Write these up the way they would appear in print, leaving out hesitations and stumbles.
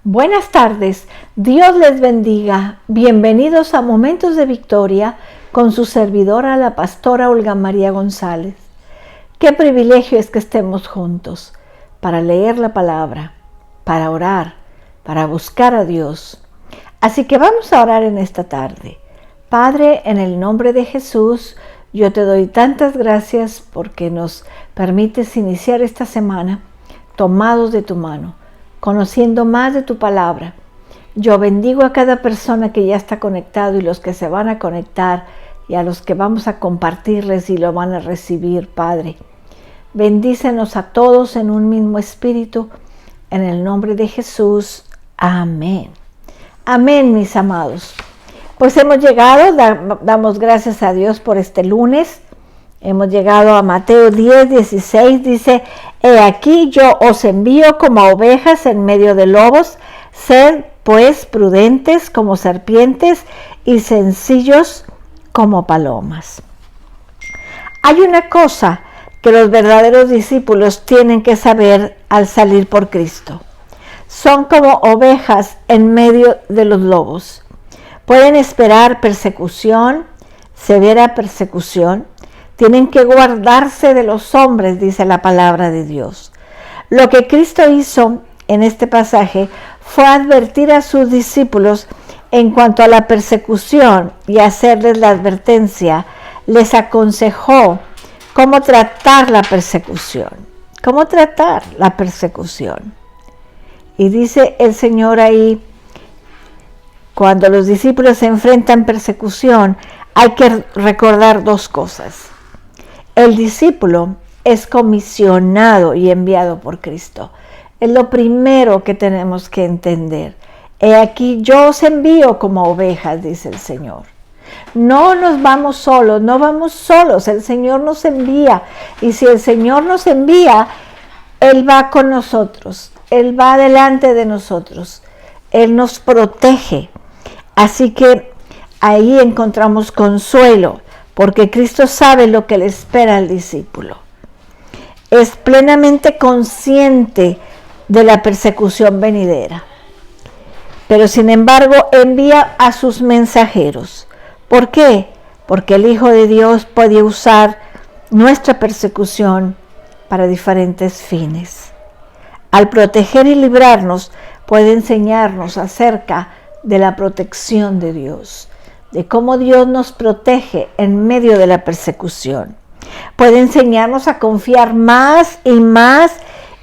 Buenas tardes, Dios les bendiga. Bienvenidos a Momentos de Victoria con su servidora, la pastora Olga María González. Qué privilegio es que estemos juntos para leer la palabra, para orar, para buscar a Dios. Así que vamos a orar en esta tarde. Padre, en el nombre de Jesús, yo te doy tantas gracias porque nos permites iniciar esta semana tomados de tu mano, conociendo más de tu palabra. Yo bendigo a cada persona que ya está conectado y los que se van a conectar y a los que vamos a compartirles y lo van a recibir, Padre. Bendícenos a todos en un mismo espíritu, en el nombre de Jesús. Amén. Amén, mis amados. Pues hemos llegado, damos gracias a Dios por este lunes. Hemos llegado a Mateo 10:16, dice: He aquí yo os envío como ovejas en medio de lobos, sed pues prudentes como serpientes y sencillos como palomas. Hay una cosa que los verdaderos discípulos tienen que saber al salir por Cristo. Son como ovejas en medio de los lobos. Pueden esperar persecución, severa persecución. Tienen que guardarse de los hombres, dice la palabra de Dios. Lo que Cristo hizo en este pasaje fue advertir a sus discípulos en cuanto a la persecución y hacerles la advertencia. Les aconsejó cómo tratar la persecución. ¿Cómo tratar la persecución? Y dice el Señor ahí, cuando los discípulos se enfrentan persecución, hay que recordar dos cosas. El discípulo es comisionado y enviado por Cristo. Es lo primero que tenemos que entender. He aquí yo os envío como ovejas, dice el Señor. No nos vamos solos, no vamos solos. El Señor nos envía. Y si el Señor nos envía, Él va con nosotros. Él va delante de nosotros. Él nos protege. Así que ahí encontramos consuelo, porque Cristo sabe lo que le espera al discípulo. Es plenamente consciente de la persecución venidera. Pero sin embargo envía a sus mensajeros. ¿Por qué? Porque el Hijo de Dios puede usar nuestra persecución para diferentes fines. Al proteger y librarnos, puede enseñarnos acerca de la protección de Dios, de cómo Dios nos protege en medio de la persecución. Puede enseñarnos a confiar más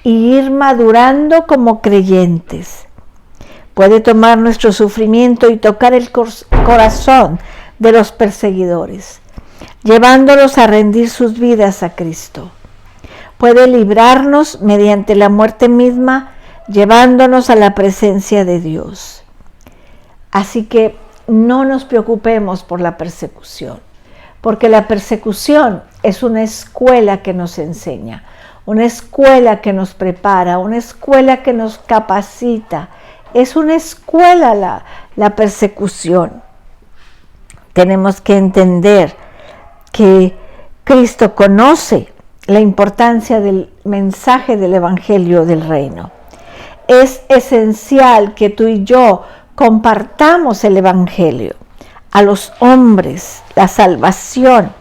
y ir madurando como creyentes. Puede tomar nuestro sufrimiento y tocar el corazón de los perseguidores, llevándolos a rendir sus vidas a Cristo. Puede librarnos mediante la muerte misma, llevándonos a la presencia de Dios. Así que no nos preocupemos por la persecución, porque la persecución es una escuela que nos enseña, una escuela que nos prepara, una escuela que nos capacita. Es una escuela la persecución. Tenemos que entender que Cristo conoce la importancia del mensaje del Evangelio del Reino. Es esencial que tú y yo compartamos el Evangelio a los hombres, la salvación.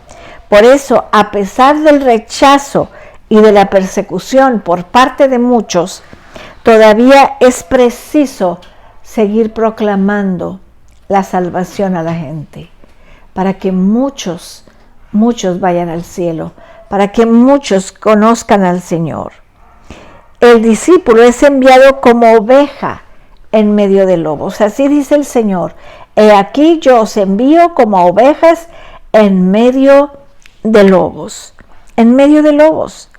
Por eso, a pesar del rechazo y de la persecución por parte de muchos, todavía es preciso seguir proclamando la salvación a la gente, para que muchos vayan al cielo, para que muchos conozcan al Señor. El discípulo es enviado como oveja en medio de lobos. Así dice el Señor: He aquí yo os envío como ovejas en medio de lobos. En medio de lobos.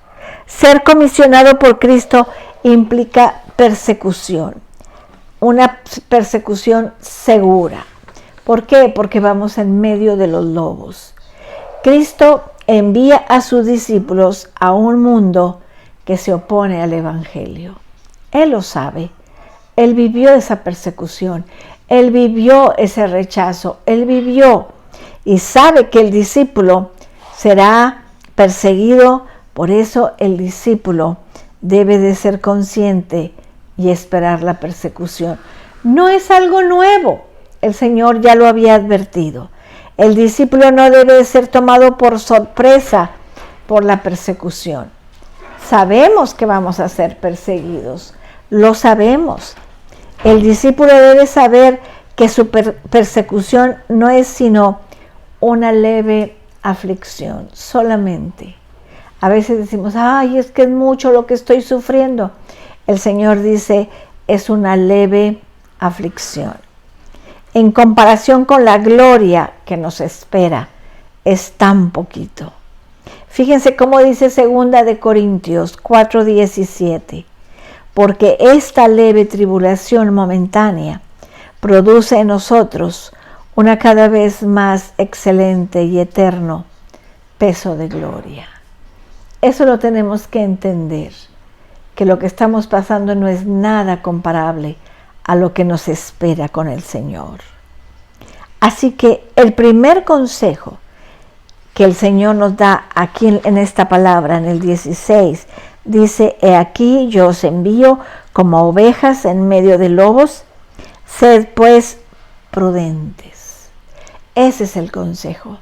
Ser comisionado por Cristo implica persecución. Una persecución segura. ¿Por qué? Porque vamos en medio de los lobos. Cristo envía a sus discípulos a un mundo que se opone al Evangelio. Él lo sabe. Él vivió esa persecución, Él vivió ese rechazo, Él vivió y sabe que el discípulo será perseguido. Por eso el discípulo debe de ser consciente y esperar la persecución. No es algo nuevo, el Señor ya lo había advertido. El discípulo no debe ser tomado por sorpresa por la persecución. Sabemos que vamos a ser perseguidos, lo sabemos. El discípulo debe saber que su persecución no es sino una leve aflicción, solamente. A veces decimos, ay, es que es mucho lo que estoy sufriendo. El Señor dice, es una leve aflicción. En comparación con la gloria que nos espera, es tan poquito. Fíjense cómo dice 2 Corintios 4:17. Porque esta leve tribulación momentánea produce en nosotros una cada vez más excelente y eterno peso de gloria. Eso lo tenemos que entender, que lo que estamos pasando no es nada comparable a lo que nos espera con el Señor. Así que el primer consejo que el Señor nos da aquí en esta palabra, en el 16, dice, he aquí yo os envío como ovejas en medio de lobos, sed pues prudentes. Ese es el consejo.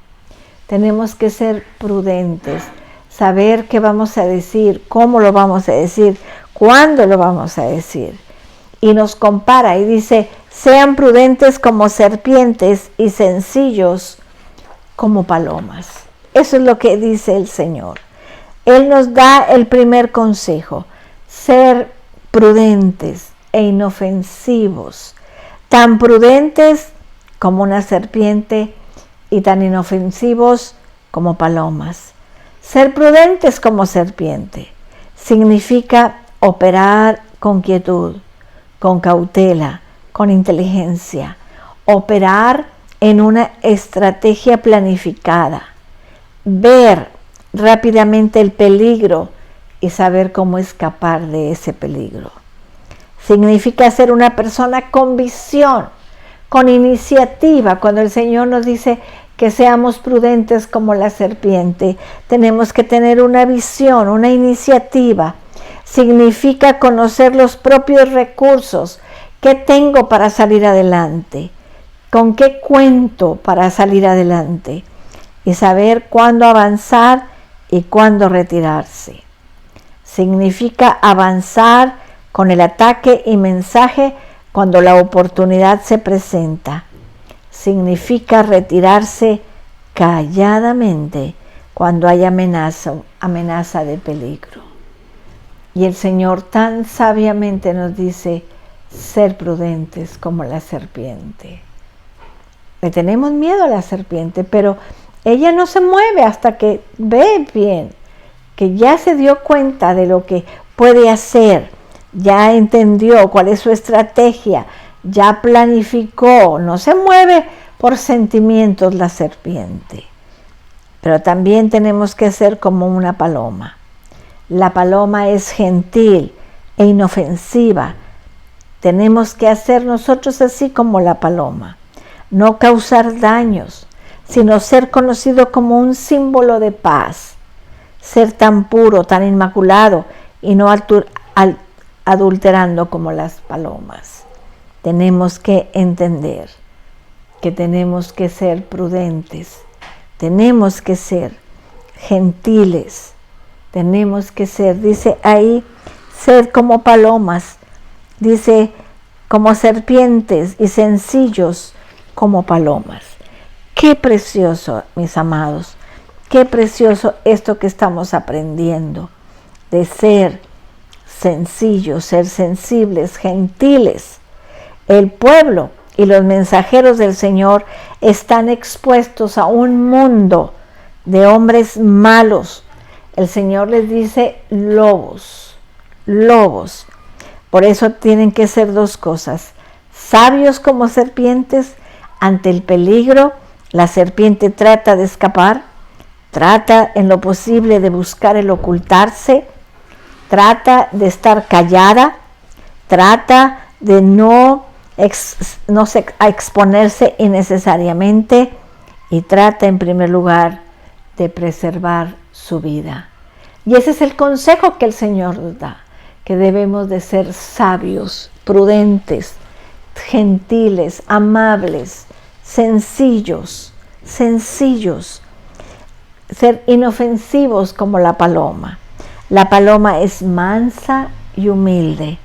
Tenemos que ser prudentes, saber qué vamos a decir, cómo lo vamos a decir, cuándo lo vamos a decir. Y nos compara y dice, sean prudentes como serpientes y sencillos como palomas. Eso es lo que dice el Señor. Él nos da el primer consejo, ser prudentes e inofensivos, tan prudentes como una serpiente y tan inofensivos como palomas. Ser prudentes como serpiente significa operar con quietud, con cautela, con inteligencia, operar en una estrategia planificada, ver rápidamente el peligro y saber cómo escapar de ese peligro. Significa ser una persona con visión, con iniciativa. Cuando el Señor nos dice que seamos prudentes como la serpiente, tenemos que tener una visión, una iniciativa. Significa conocer los propios recursos. ¿Qué tengo para salir adelante? ¿Con qué cuento para salir adelante? Y saber cuándo avanzar y cuándo retirarse. Significa avanzar con el ataque y mensaje cuando la oportunidad se presenta. Significa retirarse calladamente cuando hay amenaza de peligro. Y el Señor tan sabiamente nos dice, ser prudentes como la serpiente. Le tenemos miedo a la serpiente, pero ella no se mueve hasta que ve bien, que ya se dio cuenta de lo que puede hacer, ya entendió cuál es su estrategia, ya planificó, no se mueve por sentimientos la serpiente. Pero también tenemos que ser como una paloma. La paloma es gentil e inofensiva. Tenemos que hacer nosotros así como la paloma, no causar daños, sino ser conocido como un símbolo de paz, ser tan puro, tan inmaculado y no adulterando como las palomas. Tenemos que entender que tenemos que ser prudentes, tenemos que ser gentiles, tenemos que ser, dice ahí, ser como palomas, dice como serpientes y sencillos como palomas. Qué precioso, mis amados, qué precioso esto que estamos aprendiendo, de ser sencillos, ser sensibles, gentiles. El pueblo y los mensajeros del Señor están expuestos a un mundo de hombres malos. El Señor les dice lobos, lobos. Por eso tienen que ser dos cosas, sabios como serpientes ante el peligro. La serpiente trata de escapar, trata en lo posible de buscar el ocultarse, trata de estar callada, trata de no exponerse innecesariamente y trata en primer lugar de preservar su vida. Y ese es el consejo que el Señor nos da, que debemos de ser sabios, prudentes, gentiles, amables, sencillos, ser inofensivos como la paloma. La paloma es mansa y humilde,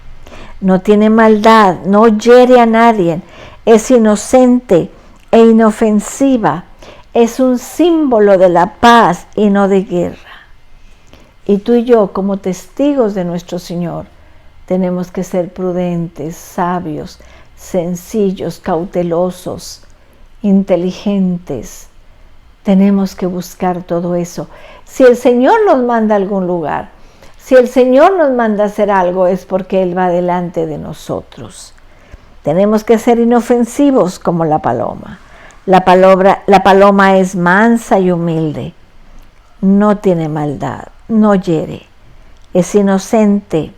no tiene maldad, no hiere a nadie, es inocente e inofensiva, es un símbolo de la paz y no de guerra. Y tú y yo, como testigos de nuestro Señor, tenemos que ser prudentes, sabios, sencillos, cautelosos, inteligentes. Tenemos que buscar todo eso. Si el Señor nos manda a algún lugar, si el Señor nos manda a hacer algo, es porque Él va delante de nosotros. Tenemos que ser inofensivos como la paloma. La paloma es mansa y humilde. No tiene maldad, no hiere. Es inocente.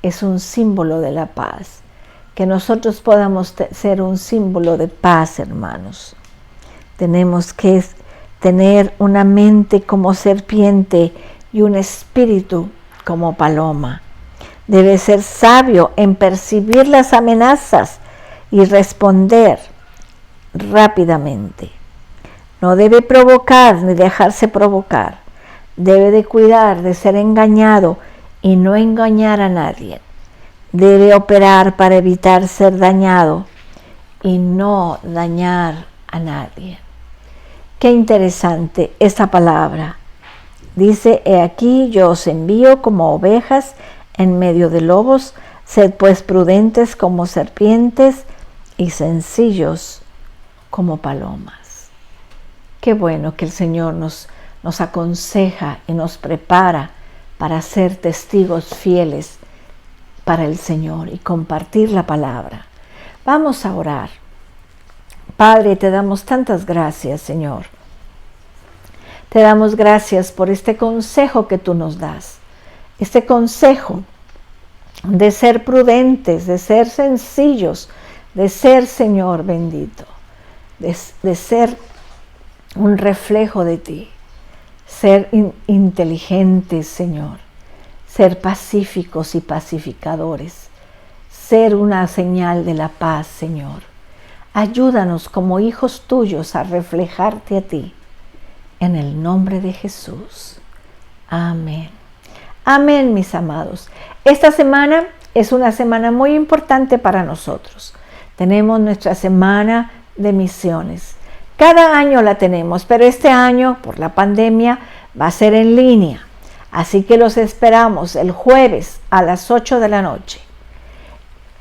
Es un símbolo de la paz. Que nosotros podamos ser un símbolo de paz, hermanos. Tenemos que tener una mente como serpiente y un espíritu como paloma. Debe ser sabio en percibir las amenazas y responder rápidamente. No debe provocar ni dejarse provocar. Debe de cuidar de ser engañado y no engañar a nadie. Debe operar para evitar ser dañado y no dañar a nadie. Qué interesante esta palabra. Dice, he aquí yo os envío como ovejas en medio de lobos, sed pues prudentes como serpientes y sencillos como palomas. Qué bueno que el Señor nos aconseja y nos prepara para ser testigos fieles para el Señor y compartir la palabra. Vamos a orar. Padre, te damos tantas gracias, Señor. Te damos gracias por este consejo que tú nos das. Este consejo de ser prudentes, de ser sencillos, de ser, Señor bendito, de ser un reflejo de ti, ser inteligentes, Señor, ser pacíficos y pacificadores, ser una señal de la paz, Señor. Ayúdanos como hijos tuyos a reflejarte a ti, en el nombre de Jesús. Amén. Amén, mis amados. Esta semana es una semana muy importante para nosotros. Tenemos nuestra semana de misiones. Cada año la tenemos, pero este año, por la pandemia, va a ser en línea. Así que los esperamos el jueves a las 8 de la noche,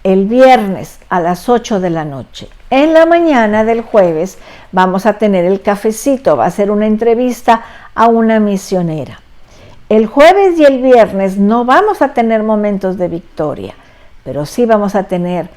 el viernes a las 8 de la noche. En la mañana del jueves vamos a tener el cafecito, va a ser una entrevista a una misionera. El jueves y el viernes no vamos a tener momentos de victoria, pero sí vamos a tener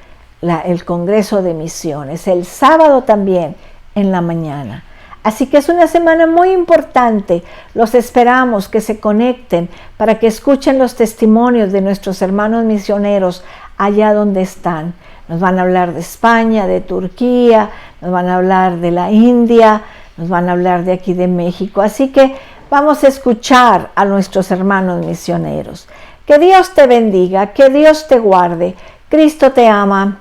el Congreso de Misiones, el sábado también en la mañana. Así que es una semana muy importante. Los esperamos que se conecten para que escuchen los testimonios de nuestros hermanos misioneros allá donde están. Nos van a hablar de España, de Turquía, nos van a hablar de la India, nos van a hablar de aquí de México. Así que vamos a escuchar a nuestros hermanos misioneros. Que Dios te bendiga, que Dios te guarde. Cristo te ama.